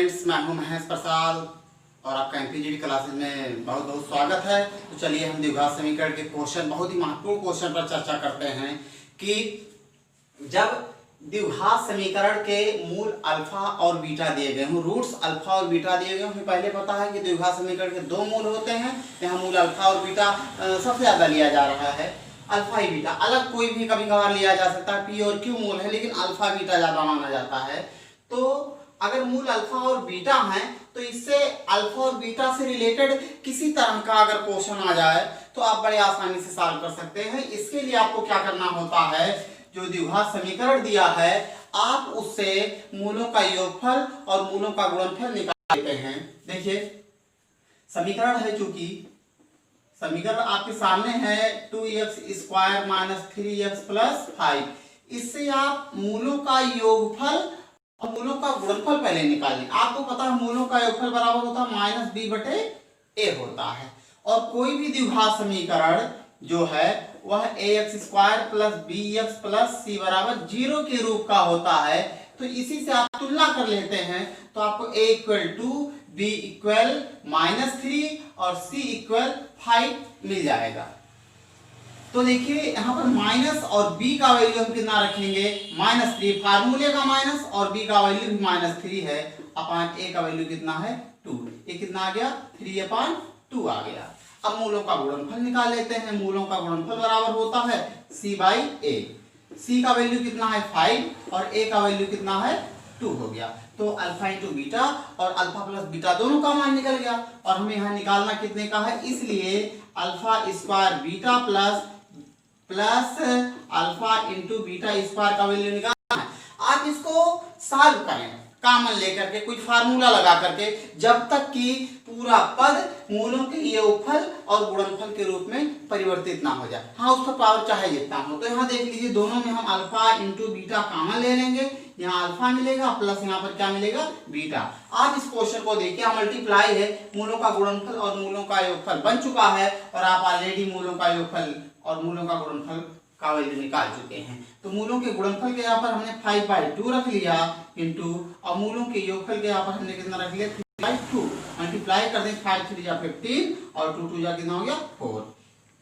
Students, मैं हूं महेश प्रसाद और आपका एमपीजीडी क्लासेस में बहुत बहुत स्वागत है। तो चलिए हम द्विघात समीकरण के क्वेश्चन, बहुत ही महत्वपूर्ण क्वेश्चन पर चर्चा करते हैं कि जब द्विघात समीकरण के मूल अल्फा और बीटा दिए गए हों, रूट्स अल्फा और बीटा दिए गए हों। हमें पहले पता है कि द्विघात समीकरण के दो मूल होते हैं। यहाँ मूल अल्फा और बीटा सबसे ज्यादा लिया जा रहा है। अल्फा ही बीटा अलग कोई भी कभी कभार लिया जा सकता है, पी और क्यू मूल है, लेकिन अल्फा बीटा ज्यादा माना जाता है। तो अगर मूल अल्फा और बीटा हैं तो इससे अल्फा और बीटा से रिलेटेड किसी तरह का अगर क्वेश्चन आ जाए तो आप बड़े आसानी से सॉल्व कर सकते हैं। इसके लिए आपको क्या करना होता है, जो द्विघात समीकरण दिया है आप उससे मूलों का योगफल और मूलों का गुणनफल निकाल लेते हैं। देखिए समीकरण है, चूंकि समीकरण आपके सामने है 2x² - 3x + 5। इससे आप मूलों का योगफल और मूलों का गुणनफल पहले निकालें। आपको पता है मूलों का योगफल बराबर होता है -b/a होता है। और कोई भी द्विघात समीकरण जो है वह ax² + bx + c = 0 के रूप का होता है। तो इसी से आप तुलना कर लेते हैं तो आपको a = 2, b = -3 और c = 5 मिल जाएगा। तो देखिए यहाँ पर माइनस और b का वैल्यू हम कितना रखेंगे, -3। फार्मूले का माइनस और b का वैल्यू भी -3 है। अपान a का वैल्यू कितना है 2। ये कितना आ गया 3/2 आ गया। अब मूलों का गुणनफल निकाल लेते हैं। मूलों का गुणनफल बराबर होता है c/a। c का वैल्यू कितना है 5 और a का वैल्यू कितना है 2 हो गया। तो अल्फा × बीटा और अल्फा + बीटा दोनों का मान निकल गया। और हमें यहाँ निकालना कितने का है, इसलिए α² बीटा प्लस अल्फा × बीटा² का वैल्यू निकालना है। आप इसको सॉल्व करें कॉमन लेकर के, कुछ फार्मूला लगा करके, जब तक कि पूरा पद मूलों के योगफल और गुणनफल के रूप में परिवर्तित ना हो जाए। हाँ, उसका पावर चाहे जितना हो। तो यहाँ देख लीजिए दोनों में हम अल्फा × बीटा कॉमन ले लेंगे। यहाँ अल्फा मिलेगा प्लस यहाँ पर क्या मिलेगा, बीटा। आप इस क्वेश्चन को देखिए, यहाँ मल्टीप्लाई है, मूलों का गुणनफल और मूलों का योगफल बन चुका है और आप ऑलरेडी मूलों का योगफल और मूलों का गुणनफल का वैल्यू निकाल चुके हैं। तो मूलों के गुणनफल के यहाँ पर हमने 5/2 रख लिया इंटू, और मूलों के योगफल के यहाँ पर हमने कितना रख लिया 3/2। मल्टीप्लाई कर दें, 5 × 3 = 15 और 2 × 2 = कितना हो गया 4।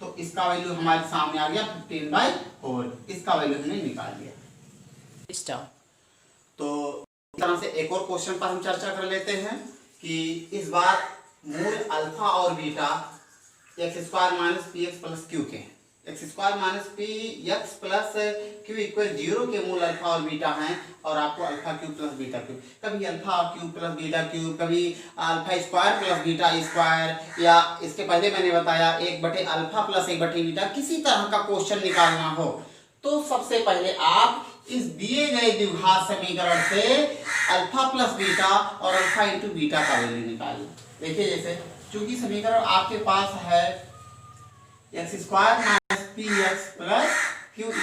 तो इसका वैल्यू हमारे सामने आ गया 15/4। इसका वैल्यू हमने निकाल दिया। तो इस तरह से एक और क्वेश्चन पर हम चर्चा कर लेते हैं कि इस बार मूल अल्फा और बीटा x² - px + q के हैं। x² - px + q = 0 के मूल अल्फा और बीटा हैं और आपको α³ + β³, कभी α³ + β³, कभी α² + β², या इसके पहले मैंने बताया 1/α + 1/β, किसी तरह का क्वेश्चन निकालना हो तो सबसे पहले आप इस दिए गए द्विघात समीकरण से अल्फा प्लस बीटा और अल्फा × बीटा का वैल्यू निकालिए। देखिए जैसे चूंकि समीकरण आपके पास है x² - px + q =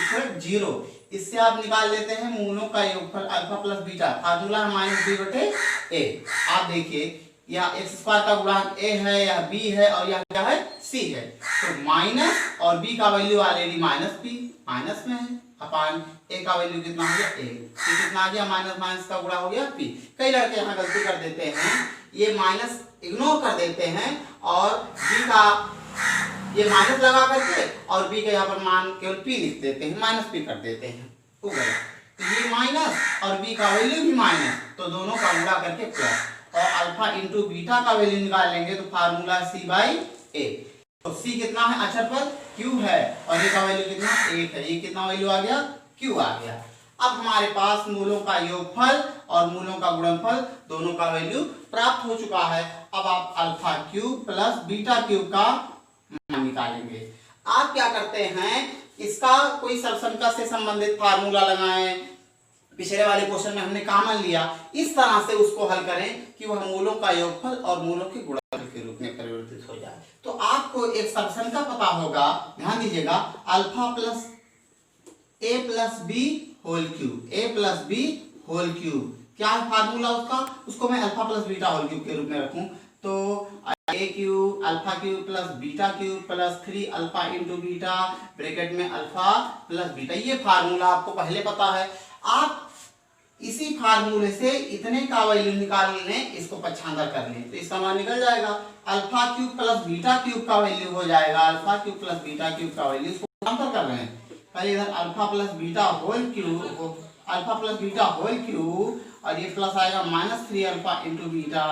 0, इससे आप निकाल लेते हैं मूलों का योगफल अल्फा प्लस बीटा। फार्मूला है -b/a। आप देखिए यहाँ x² का गुणांक a है, यह b है और यह क्या है c है। तो माइनस और b का वैल्यू ऑलरेडी -p माइनस में है, अपान a का वैल्यू कितना हो गया a। तो कितना आ गया, माइनस का गुणा हो गया p। कई लड़के यहाँ गलती कर देते हैं, ये माइनस इग्नोर कर देते हैं और b का ये माइनस लगा करके और b के यहाँ पर मान केवल p लिख देते हैं, -p कर देते हैं। तो ये माइनस और b का वैल्यू भी माइनस, तो दोनों का गुणा करके प्लस, और अल्फा × बीटा का वैल्यू निकाल लेंगे तो फार्मूला c/a। तो c कितना है अक्षर पर q है और a का वैल्यू कितना 1 है। ये कितना वैल्यू आ गया, q आ गया। अब हमारे पास मूलों का योगफल और मूलों का गुणनफल दोनों का वैल्यू प्राप्त हो चुका है। अब आप α³ + β³ का मान निकालेंगे। आप क्या करते हैं, इसका कोई सरसंख्या से संबंधित फार्मूला लगाएं। पिछले वाले क्वेश्चन में हमने कॉमन लिया, इस तरह से उसको हल करें कि वह मूलों का योगफल और मूलों के गुणनफल के रूप में परिवर्तित हो जाए। तो आपको एक सरसंख्या पता होगा, ध्यान दीजिएगा, अल्फा प्लस a + b3। क्या है फार्मूला उसका, उसको मैं alpha plus beta whole cube के रूप में रखूं तो a³ α³ + β³ + 3α × बीटा ब्रैकेट में अल्फा प्लस बीटा। ये फार्मूला आपको पहले पता है। आप इसी फार्मूले से इतने का वैल्यू निकाल लें, इसको पक्षांतर कर लें तो इसका मान निकल जाएगा। Alpha cube plus beta cube का वैल्यू हो जाएगा, alpha cube plus beta cube का वैल्यू, इसको पक्षांतर कर रहे हैं। पहले इधर alpha plus beta whole cube, alpha plus beta whole cube, और ये प्लस आएगा -3 अल्फा इंटू बीटा,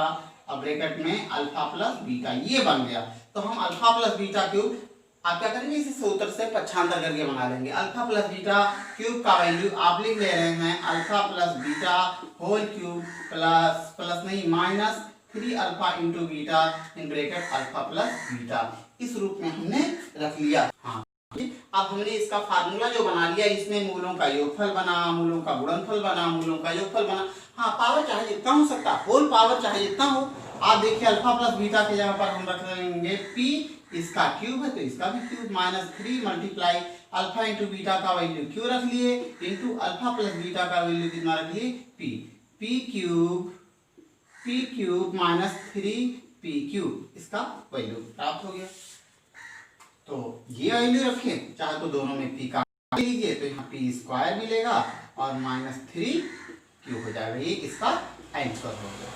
अब ब्रैकेट में अल्फा प्लस बीटा, ये बन गया। तो हम अल्फा प्लस बीटा क्यूब आप क्या करेंगे, इसे सूत्र से पक्षांतर करके बना लेंगे। अल्फा प्लस बीटा क्यूब का वैल्यू आप लिख ले रहे हैं alpha plus beta whole cube plus नहीं -3 alpha into beta in bracket alpha plus beta, इस रूप में हमने रख लिया। हाँ, अब हमने इसका फार्मूला जो बना लिया, इसमें मूलों का योगफल बना, मूलों का गुणनफल बना, मूलों का योगफल बना। हाँ, पावर चाहे जितना हो सकता, होल पावर चाहे जितना हो। आप देखिए अल्फा प्लस बीटा की जगह पर हम रख लेंगे p, इसका क्यूब है तो इसका भी cube, -3 multiply alpha into beta का वैल्यू क्यू रख लिए, इंटू अल्फा प्लस बीटा का वैल्यू कितना रख लिए p, p cube -3p cube, इसका वैल्यू प्राप्त हो गया। तो ये वैल्यू रखें, चाहे तो दोनों में p का लीजिए तो यहाँ p स्क्वायर मिलेगा और -3 क्यूब हो जाएगा, ये इसका आंसर हो गया।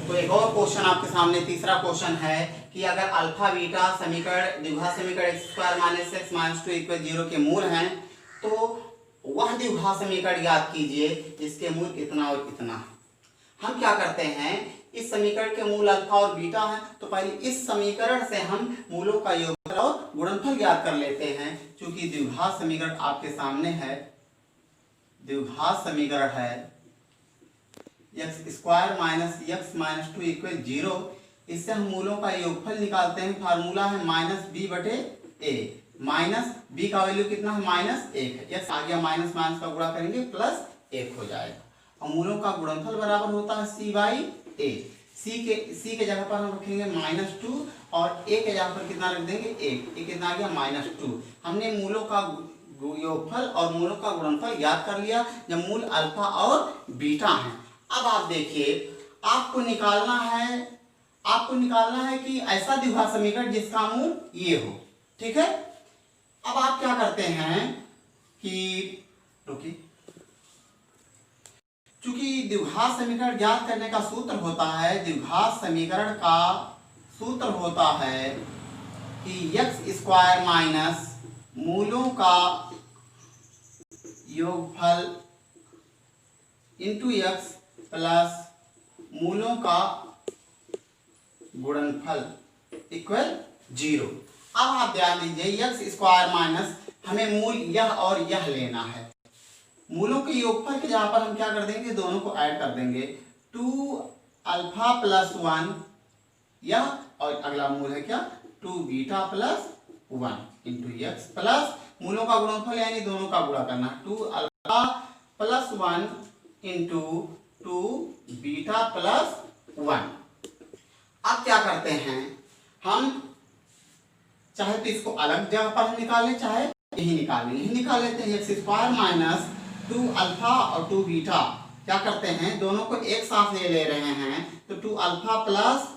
तो एक और क्वेश्चन आपके सामने, तीसरा क्वेश्चन है कि अगर अल्फा बीटा समीकरण द्विघात समीकरण x² - x - 2 = 0 के मूल हैं, तो वह द्विघात समीकरण याद कीजिए जिसके मूल इतना और इतना। हम क्या करते हैं, इस समीकरण के मूल अल्फा और बीटा हैं, तो पहले इस समीकरण से हम मूलों का योगफल और गुणनफल ज्ञात कर लेते हैं। क्योंकि द्विघात समीकरण आपके सामने है, द्विघात समीकरण है x² - x - 2 = 0, इससे हम मूलों का योगफल निकालते हैं। फार्मूला है -b/a, माइनस b का वैल्यू कितना है -1 है, x आ गया, माइनस माइनस का गुणा करेंगे प्लस 1 हो जाएगा, और मूलों का गुणनफल बराबर होता है c/a। c के जगह पर हम रखेंगे -2 और a के जगह पर कितना रख देंगे 1, ये कितना आ गया -2। हमने मूलों का योगफल और मूलों का गुणनफल ज्ञात कर लिया जब मूल अल्फा और बीटा हैं। अब आप देखिए, आपको निकालना है कि ऐसा द्विघात समीकरण जिसका मूल ये हो, ठीक है। अब आप क्या करते हैं कि रुकिए, चूंकि द्विघात समीकरण ज्ञात करने का सूत्र होता है, द्विघात समीकरण का सूत्र होता है कि x² - मूलों का योगफल इंटू x प्लस मूलों का गुणनफल इक्वल 0। अब आप ध्यान दीजिए, x² हमें मूल यह और यह लेना है। मूलों के योगफल के जहां पर हम क्या कर देंगे, दोनों को ऐड कर देंगे, 2 अल्फा प्लस 1 यह, और अगला मूल है क्या 2 beta plus 1 into x plus मूलों का गुणनफल यानी दोनों का गुणा करना, 2 alpha plus 1 into 2 beta plus 1। अब क्या करते हैं, हम चाहे तो इसको अलग जगह पर हम निकाल लें, चाहे यही निकाल लेते हैं। x² - 2 अल्फा और 2 बीटा, क्या करते हैं, दोनों को एक साथ ले रहे हैं, तो 2 अल्फा प्लस,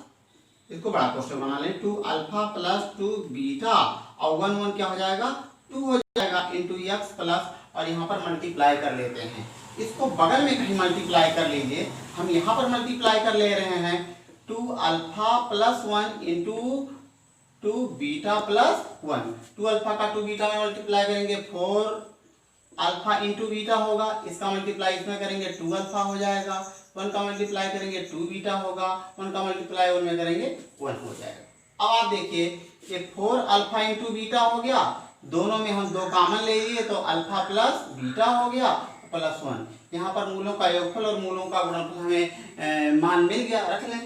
इसको बड़ा क्वेश्चन बना लें, 2 अल्फा प्लस 2 बीटा और 1 क्या हो जाएगा 2 हो जाएगा इंटू x प्लस, और यहाँ पर मल्टीप्लाई कर लेते हैं। इसको बगल में कहीं मल्टीप्लाई कर लीजिए, हम यहाँ पर मल्टीप्लाई कर ले रहे हैं, 2 alpha plus 1 into 2 beta plus 1, 2 alpha का 2 बीटा में मल्टीप्लाई करेंगे 4 अल्फा इंटू बीटा होगा, इसका मल्टीप्लाई इसमें करेंगे 2 अल्फा हो जाएगा, 1 का मल्टीप्लाई करेंगे 2 बीटा होगा, 1 का मल्टीप्लाई 1 में करेंगे 1 हो जाएगा। अब आप देखिए ये 4 अल्फा इंटू बीटा हो गया, दोनों में हम 2 कॉमन ले लिए तो अल्फा प्लस बीटा हो गया प्लस 1। यहाँ पर मूलों का योगफल और मूलों का गुणनफल हमें मान मिल गया, रख लें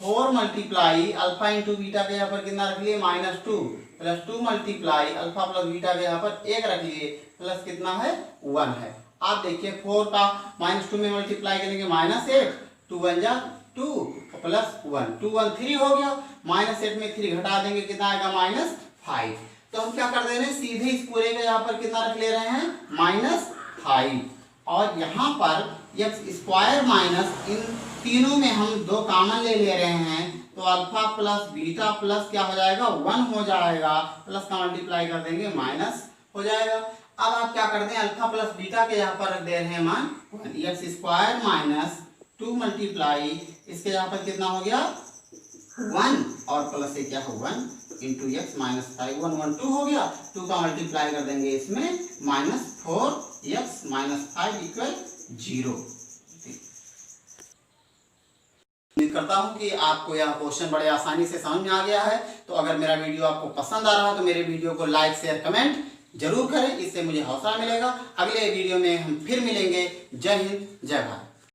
4 मल्टीप्लाई अल्फा इंटू बीटा के यहाँ पर कितना रख लिए -2 plus 2 multiply alpha plus beta के यहाँ पर 1 रख लिए, प्लस कितना है 1 है। आप देखिए 4 का -2 में मल्टीप्लाई करेंगे -8, 2 1 जा 2 प्लस 1, 2 1 3 हो गया, -8 में 3 घटा देंगे कितना आएगा -5। तो हम क्या कर दे रहे हैं, सीधे इस पूरे के यहाँ पर कितना रख ले रहे हैं -5, और यहाँ पर x² इन तीनों में हम 2 कॉमन ले रहे हैं, तो अल्फा प्लस बीटा प्लस क्या हो जाएगा 1 हो जाएगा, प्लस का मल्टीप्लाई कर देंगे माइनस हो जाएगा। अब आप क्या करते हैं, अल्फा प्लस बीटा के यहाँ पर रख दे रहे हैं मान 1 स्क्वायर माइनस 2 मल्टीप्लाई इसके यहाँ पर कितना हो गया 1 और प्लस से क्या हो 1 इंटू एक्स माइनस 5 1 1 2 हो गया, 2 का मल्टीप्लाई कर देंगे इसमें माइनस 4x माइनस 5 इक्वल 0। उम्मीद करता हूं कि आपको यह क्वेश्चन बड़े आसानी से समझ में आ गया है। तो अगर मेरा वीडियो आपको पसंद आ रहा है तो मेरे वीडियो को लाइक शेयर कमेंट जरूर करें, इससे मुझे हौसला मिलेगा। अगले वीडियो में हम फिर मिलेंगे। जय हिंद जय भारत।